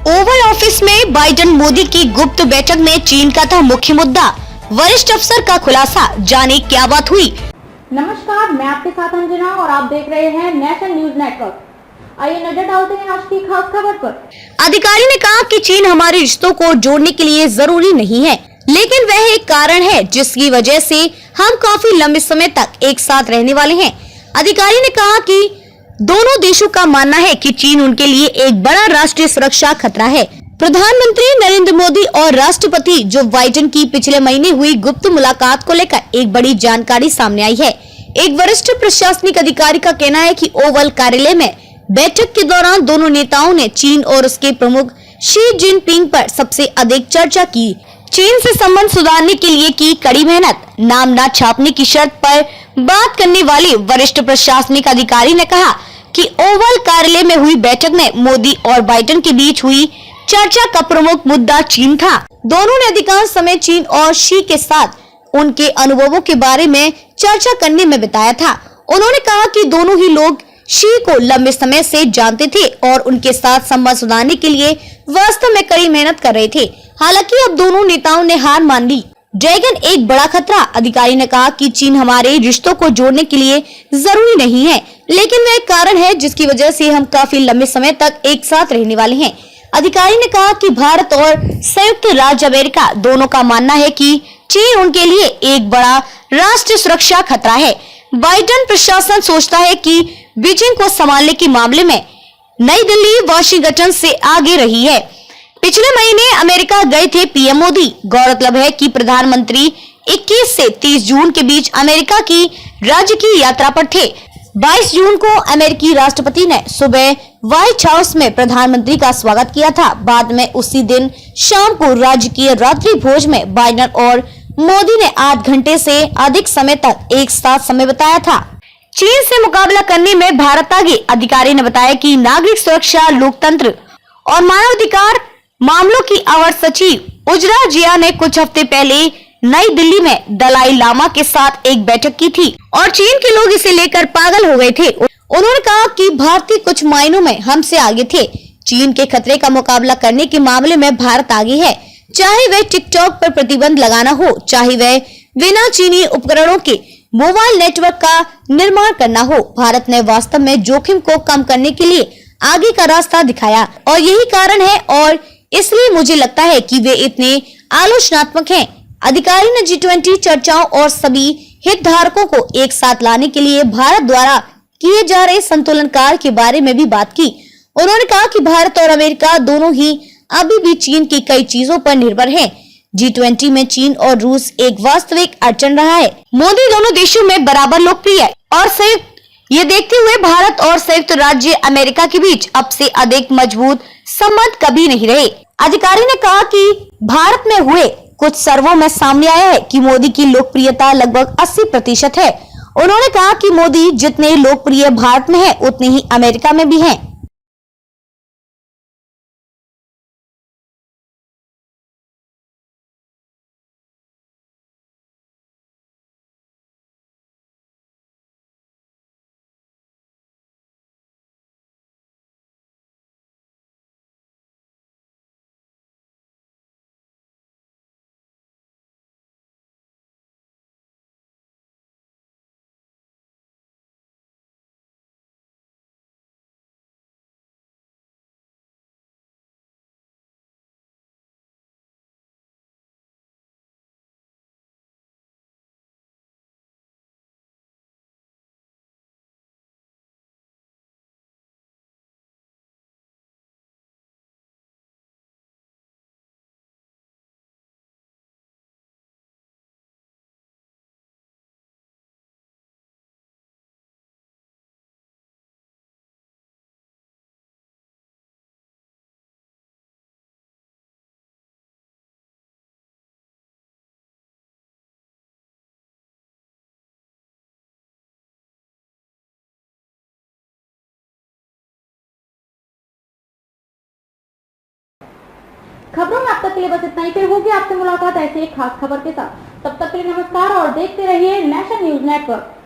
Oval office में Biden Modi की गुप्त बैठक में चीन का था मुख्य मुद्दा। वरिष्ठ अफसर का खुलासा, जाने क्या बात हुई। नमस्कार, मैं आपके साथ अंजना और आप देख रहे हैं नेशनल न्यूज नेटवर्क। आइए नजर डालते हैं आज की खास खबर पर। अधिकारी ने कहा कि चीन हमारे रिश्तों को जोड़ने के लिए जरूरी नहीं है, लेकिन वह एक कारण है जिसकी वजह से हम काफी लंबे समय तक एक साथ रहने वाले हैं। अधिकारी ने कहा कि दोनों देशों का मानना है कि चीन उनके लिए एक बड़ा राष्ट्रीय सुरक्षा खतरा है। प्रधानमंत्री नरेंद्र मोदी और राष्ट्रपति जो बाइडेन की पिछले महीने हुई गुप्त मुलाकात को लेकर एक बड़ी जानकारी सामने आई है। एक वरिष्ठ प्रशासनिक अधिकारी का कहना है कि ओवल कार्यालय में बैठक के दौरान दोनों नेताओं ने चीन और उसके प्रमुख शी जिनपिंग पर सबसे अधिक चर्चा की। चीन से संबंध सुधारने के लिए की कड़ी मेहनत। नाम न छापने की शर्त पर बात करने वाले वरिष्ठ प्रशासनिक अधिकारी ने कहा कि ओवल कार्यालय में हुई बैठक में मोदी और बाइडेन के बीच हुई चर्चा का प्रमुख मुद्दा चीन था। दोनों ने अधिकांश समय चीन और शी के साथ उनके अनुभवों के बारे में चर्चा करने में बिताया था। उन्होंने कहा कि दोनों ही लोग शी को लंबे समय से जानते थे और उनके साथ संबंध सुधारने के लिए वास्तव में कड़ी मेहनत कर रहे थे। हालांकि अब दोनों नेताओं ने हार मान ली। ड्रैगन एक बड़ा खतरा। अधिकारी ने कहा कि चीन हमारे रिश्तों को जोड़ने के लिए जरूरी नहीं है, लेकिन वह एक कारण है जिसकी वजह से हम काफी लंबे समय तक एक साथ रहने वाले हैं। अधिकारी ने कहा कि भारत और संयुक्त राज्य अमेरिका दोनों का मानना है कि चीन उनके लिए एक बड़ा राष्ट्रीय सुरक्षा खतरा है। बाइडेन प्रशासन सोचता है कि बीजिंग को संभालने के मामले में नई दिल्ली वाशिंगटन से आगे रही है। पिछले महीने अमेरिका गए थे पीएम मोदी। गौरतलब है कि प्रधानमंत्री 21 से 30 जून के बीच अमेरिका की राज्य की यात्रा पर थे। 22 जून को अमेरिकी राष्ट्रपति ने सुबह व्हाइट हाउस में प्रधानमंत्री का स्वागत किया था। बाद में उसी दिन शाम को राजकीय रात्रि भोज में बाइडेन और मोदी ने 8 घंटे से अधिक समय तक एक साथ समय बिताया था। चीन से मुकाबला करने में भारत आगे। अधिकारी ने बताया कि नागरिक सुरक्षा, लोकतंत्र और मानवाधिकार मामलों की अवर सचिव उजरा जिया ने कुछ हफ्ते पहले नई दिल्ली में दलाई लामा के साथ एक बैठक की थी और चीन के लोग इसे लेकर पागल हो गए थे। उन्होंने कहा कि भारतीय कुछ मायनों में हमसे आगे थे। चीन के खतरे का मुकाबला करने के मामले में भारत आगे है, चाहे वह टिकटॉक पर प्रतिबंध लगाना हो, चाहे वह बिना चीनी उपकरणों के मोबाइल नेटवर्क का निर्माण करना हो। भारत ने वास्तव में जोखिम को कम करने के लिए आगे का रास्ता दिखाया और यही कारण है और इसलिए मुझे लगता है कि वे इतने आलोचनात्मक हैं। अधिकारी ने G20 चर्चाओं और सभी हितधारकों को एक साथ लाने के लिए भारत द्वारा किए जा रहे संतुलन कार्य के बारे में भी बात की। उन्होंने कहा कि भारत और अमेरिका दोनों ही अभी भी चीन की कई चीजों पर निर्भर हैं। G20 में चीन और रूस एक वास्तविक अड़चन रहा है। मोदी दोनों देशों में बराबर लोकप्रिय है और संयुक्त ये देखते हुए भारत और संयुक्त राज्य अमेरिका के बीच अब से अधिक मजबूत संबंध कभी नहीं रहे। अधिकारी ने कहा कि भारत में हुए कुछ सर्वों में सामने आया है कि मोदी की लोकप्रियता लगभग 80% है। उन्होंने कहा कि मोदी जितने लोकप्रिय भारत में है उतने ही अमेरिका में भी हैं। खबरों में अब तक के लिए बस इतना ही। फिर होगी आपसे मुलाकात ऐसी एक खास खबर के साथ। तब तक के लिए नमस्कार और देखते रहिए नेशनल न्यूज नेटवर्क।